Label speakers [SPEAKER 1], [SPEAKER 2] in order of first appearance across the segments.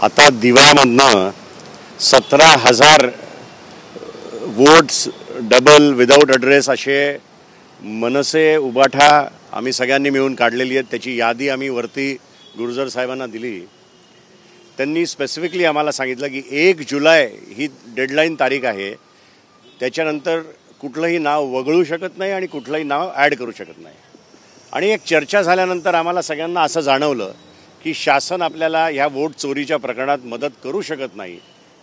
[SPEAKER 1] आता दिव्यामधनं 17,000 votes double without address असे मनसे उबाठा आम्ही सगळ्यांनी मिळून काढलेली आहेत. त्याची यादी आम्ही वरती गुर्जर साहेबांना दिली. त्यांनी स्पेसिफिकली आम्हाला सांगितलं की 1 जुलै ही डेडलाईन तारीख आहे. त्याच्यानंतर कुठलंही नाव वगळू शकत नाही आणि कुठलंही नाव ॲड करू शकत नाही. आणि एक चर्चा झाल्यानंतर आम्हाला सगळ्यांना असं जाणवलं की शासन आपल्याला ह्या वोट चोरीच्या प्रकरणात मदत करू शकत नाही.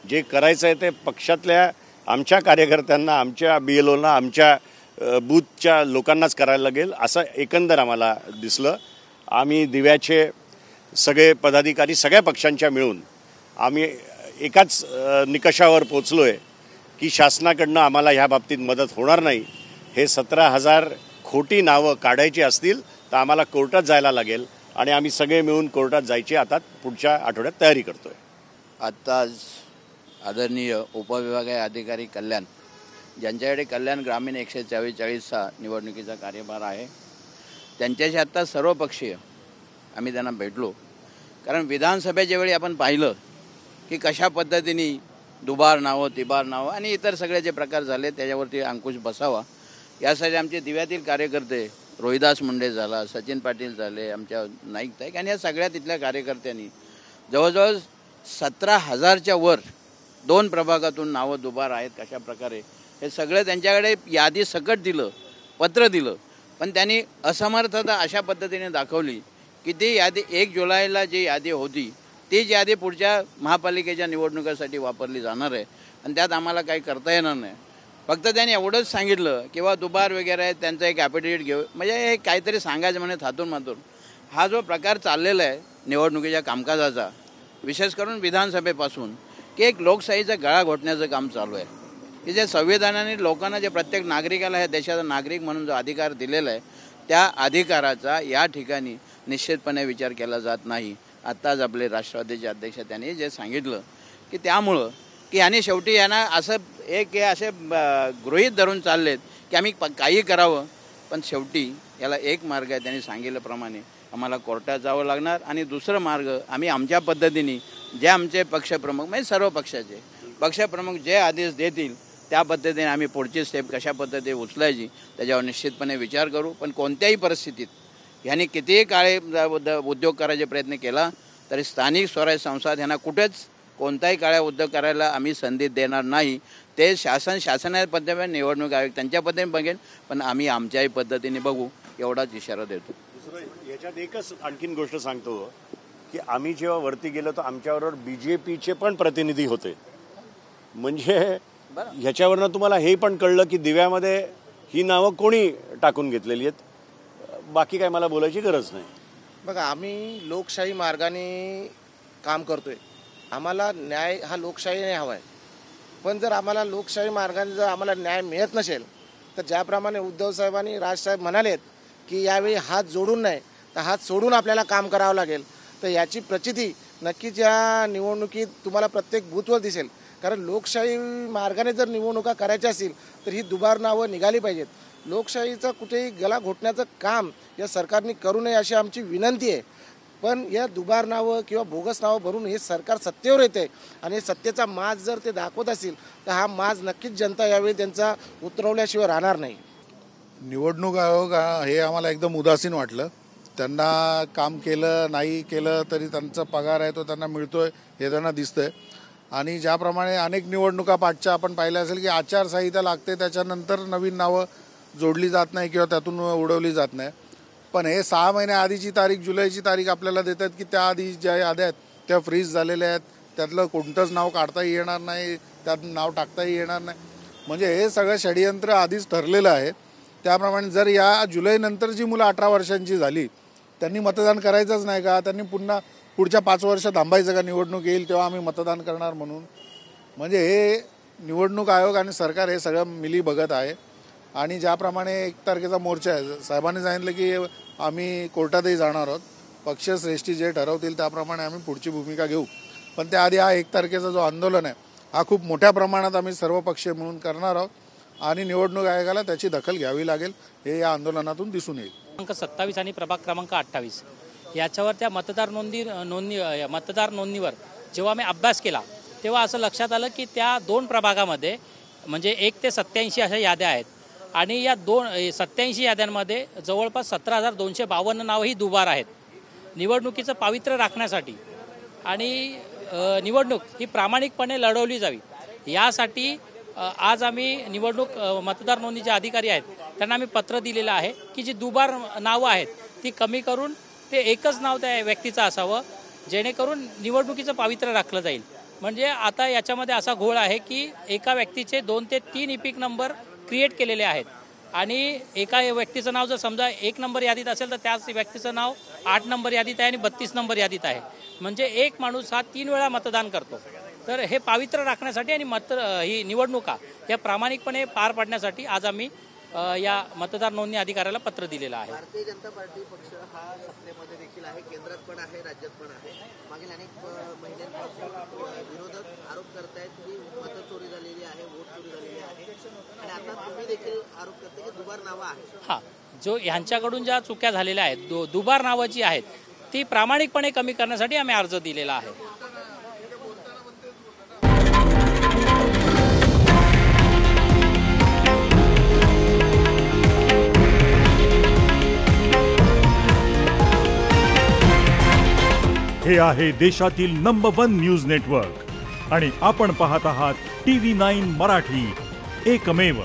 [SPEAKER 1] जे करायचं आहे ते पक्षातल्या आमच्या कार्यकर्त्यांना, आमच्या BLOना, आमच्या बूथच्या लोकांनाच करायला लागेल असं एकंदर आम्हाला दिसलं. आम्ही दिव्याचे सगळे पदाधिकारी सगळ्या पक्षांच्या मिळून आम्ही एकाच निकषावर पोचलो आहे की शासनाकडनं आम्हाला ह्या बाबतीत मदत होणार नाही. हे 17,000 खोटी नावं काढायची असतील तर आम्हाला कोर्टात जायला लागेल आणि आम्ही सगळे मिळून कोर्टात जायची आता पुढच्या आठवड्यात तयारी करतोय.
[SPEAKER 2] आत्ताच आदरणीय उपविभागीय अधिकारी कल्याण, ज्यांच्याकडे कल्याण ग्रामीण 144चा निवडणुकीचा कार्यभार आहे, त्यांच्याशी आत्ता सर्वपक्षीय आम्ही त्यांना भेटलो. कारण विधानसभेच्या वेळी आपण पाहिलं की कशा पद्धतीने दुबार नावं, तिबार नावं आणि इतर सगळे जे प्रकार झाले त्याच्यावरती अंकुश बसावा यासाठी आमचे दिव्यातील कार्यकर्ते रोहिदास मुंडे झाला, सचिन पाटील झाले, आमच्या नाईक ताईक आणि या सगळ्या तिथल्या कार्यकर्त्यांनी जवळजवळ 17,000च्या वर 2 प्रभागातून नावं दुबार आहेत कशा प्रकारे हे सगळं त्यांच्याकडे यादी सकट दिलं, पत्र दिलं. पण त्यांनी असमर्थता अशा पद्धतीने दाखवली की ती यादी 1 जुलैला जी यादी होती तीच यादी पुढच्या महापालिकेच्या निवडणुकीसाठी वापरली जाणार आहे आणि त्यात आम्हाला काही करता येणार नाही. फक्त त्यांनी एवढंच सांगितलं किंवा दुबार वगैरे आहे त्यांचं एक ॲफिडेविट घेऊ, म्हणजे हे काहीतरी सांगायचं म्हणे थातून मातून. हा जो प्रकार चाललेला आहे निवडणुकीच्या कामकाजाचा, विशेष करून विधानसभेपासून, की एक लोकशाहीचा गळा घोटण्याचं काम चालू आहे. की जे संविधानाने लोकांना, जे प्रत्येक नागरिकाला, ह्या देशाचा नागरिक म्हणून जो अधिकार दिलेला आहे त्या अधिकाराचा या ठिकाणी निश्चितपणे विचार केला जात नाही. आत्ताच आपले राष्ट्रवादीचे अध्यक्ष त्यांनी जे सांगितलं की त्यामुळं की आणि शेवटी यांना असं एक हे असे गृहीत धरून चाललेत की आम्ही काही करावं, पण शेवटी याला एक मार्ग आहे. त्यांनी सांगितल्याप्रमाणे आम्हाला कोर्टात जावं लागणार आणि दुसरं मार्ग आम्ही आमच्या पद्धतीने जे आमचे पक्षप्रमुख, म्हणजे सर्व पक्षाचे पक्षप्रमुख जे आदेश देतील त्या पद्धतीने आम्ही पुढची स्टेप कशा पद्धतीने उचलायची त्याच्यावर निश्चितपणे विचार करू. पण कोणत्याही परिस्थितीत ह्यांनी कितीही काळे उद्योग करायचे प्रयत्न केला तरी स्थानिक स्वराज्य संस्था ह्यांना कुठेच कोणताही काळ्या उद्योग करायला आम्ही संधी देणार नाही. ते शासनाच्या पद्धतीने, निवडणूक आयोग त्यांच्या पद्धतीने बघेल, पण आम्ही आमच्याही पद्धतीने बघू एवढाच इशारा देतो.
[SPEAKER 1] दुसरं याच्यात एकच आणखीन गोष्ट सांगतो की आम्ही जेव्हा वरती गेलो तर आमच्याबरोबर BJPचे पण प्रतिनिधी होते. म्हणजे ह्याच्यावरनं तुम्हाला हे पण कळलं की दिव्यामध्ये ही नावं कोणी टाकून घेतलेली आहेत. बाकी काय मला बोलायची गरज नाही.
[SPEAKER 3] बघा, आम्ही लोकशाही मार्गाने काम करतोय. आम्हाला न्याय हा लोकशाहीने हवा आहे. पण जर आम्हाला लोकशाही मार्गाने जर आम्हाला न्याय मिळत नसेल तर ज्याप्रमाणे उद्धव साहेबांनी, राजसाहेब म्हणालेत की यावेळी हात जोडून नाही तर हात सोडून आपल्याला काम करावं लागेल, तर याची प्रचिती नक्कीच या निवडणुकीत तुम्हाला प्रत्येक बूथवर दिसेल. कारण लोकशाही मार्गाने जर निवडणुका करायच्या असतील तर ही दुबार नावं निघाली पाहिजेत. लोकशाहीचा कुठेही गळा घोटण्याचं काम या सरकारने करू नये अशी आमची विनंती आहे. पण या दुबार नावं किंवा बोगस नावं भरून हे सरकार सत्तेवर येते आणि सत्तेचा माज जर ते दाखवत असतील तर हा माज नक्कीच जनता यावेळी त्यांचा उतरवल्याशिवाय राहणार नाही.
[SPEAKER 4] निवडणूक आयोग हे आम्हाला एकदम उदासीन वाटलं. त्यांना काम केलं नाही केलं तरी त्यांचा पगार आहे तो त्यांना मिळतोय हे त्यांना दिसतंय. आणि ज्याप्रमाणे अनेक निवडणुका पाठच्या आपण पाहिल्या असेल की आचारसंहिता लागते, त्याच्यानंतर नवीन नावं जोडली जात नाही किंवा त्यातून उडवली जात नाही. पण हे 6 महिन्या आधीची तारीख, जुलैची तारीख आपल्याला देतात की त्याआधी ज्या याद्या आहेत त्या फ्रीज झालेल्या आहेत, त्यातलं कोणतंच नाव काढताही येणार नाही, त्यात नाव टाकताही येणार नाही. म्हणजे हे सगळं षडयंत्र आधीच ठरलेलं आहे. त्याप्रमाणे जर या जुलैनंतर जी मुलं 18 वर्षांची झाली त्यांनी मतदान करायचंच नाही का? त्यांनी पुन्हा पुढच्या 5 वर्ष थांबायचं का? निवडणूक येईल तेव्हा आम्ही मतदान करणार म्हणून. म्हणजे हे निवडणूक आयोग आणि सरकार हे सगळं मिली बघत आहे. आणि ज्याप्रमाणे 1 तारखेचा मोर्चा आहे, साहेबांनी सांगितलं की आम्ही कोर्टातही जाणार आहोत, पक्षश्रेष्ठी जे ठरवतील त्याप्रमाणे आम्ही पुढची भूमिका घेऊ. पण त्याआधी हा 1 तारखेचा जो आंदोलन आहे हा खूप मोठ्या प्रमाणात आम्ही सर्व पक्ष मिळून करणार आहोत आणि निवडणूक आयोगाला त्याची दखल घ्यावी लागेल हे या आंदोलनातून दिसून येईल.
[SPEAKER 5] क्रमांक 27 आणि प्रभाग क्रमांक 28 याच्यावर त्या मतदार नोंदणीवर जेव्हा मी अभ्यास केला तेव्हा असं लक्षात आलं की त्या 2 प्रभागामध्ये म्हणजे 1 ते 87 अशा याद्या आहेत आणि या 87 याद्यांमध्ये जवळपास 17,252 नावं ही दुबार आहेत. निवडणुकीचं पावित्र्य राखण्यासाठी आणि निवडणूक ही प्रामाणिकपणे लढवली जावी यासाठी आज आम्ही निवडणूक मतदार नोंदणीचे अधिकारी आहेत त्यांना आम्ही पत्र दिलेलं आहे की जी दुबार नावं आहेत ती कमी करून ते एकच नाव त्या व्यक्तीचं असावं जेणेकरून निवडणुकीचं पावित्र्य राखलं जाईल. म्हणजे आता याच्यामध्ये असा घोळ आहे की एका व्यक्तीचे 2 ते 3 इपिक नंबर क्रिएट केलेले आहेत आणि एका व्यक्तीचं नाव जर समजा 1 नंबर यादीत असेल तर त्याच व्यक्तीचं नाव 8 नंबर यादीत आहे आणि 32 नंबर यादीत आहे. म्हणजे एक माणूस हा 3 वेळा मतदान करतो. तर हे पावित्र्य राखण्यासाठी आणि ही निवडणुका या प्रामाणिकपणे पार पाडण्यासाठी आज आम्ही या मतदार नोंदणी अधिकाऱ्याला पत्र दिलेलं आहे.
[SPEAKER 6] भारतीय जनता पार्टी पक्ष हा सत्तेमध्ये देखील आहे, केंद्रात पण आहे, राज्यात पण आहे. मागील अनेक महिन्यांपासून विरोधक आरोप करतायत की मतं चोरी झालेली आहे, वोट चोरी झालेली आहे आणि आता तुम्ही देखील आरोप करते की दुबार नावं आहे.
[SPEAKER 5] हां, जो ह्यांच्याकडून ज्या चुक्या झालेल्या आहेत दुबार नावं जी आहेत ती प्रामाणिकपणे कमी करण्यासाठी आम्ही अर्ज दिलेला आहे.
[SPEAKER 7] हे आहे देशातील नंबर 1 न्यूज नेटवर्क आणि आपण पाहत आहात TV9 मराठी, एकमेव.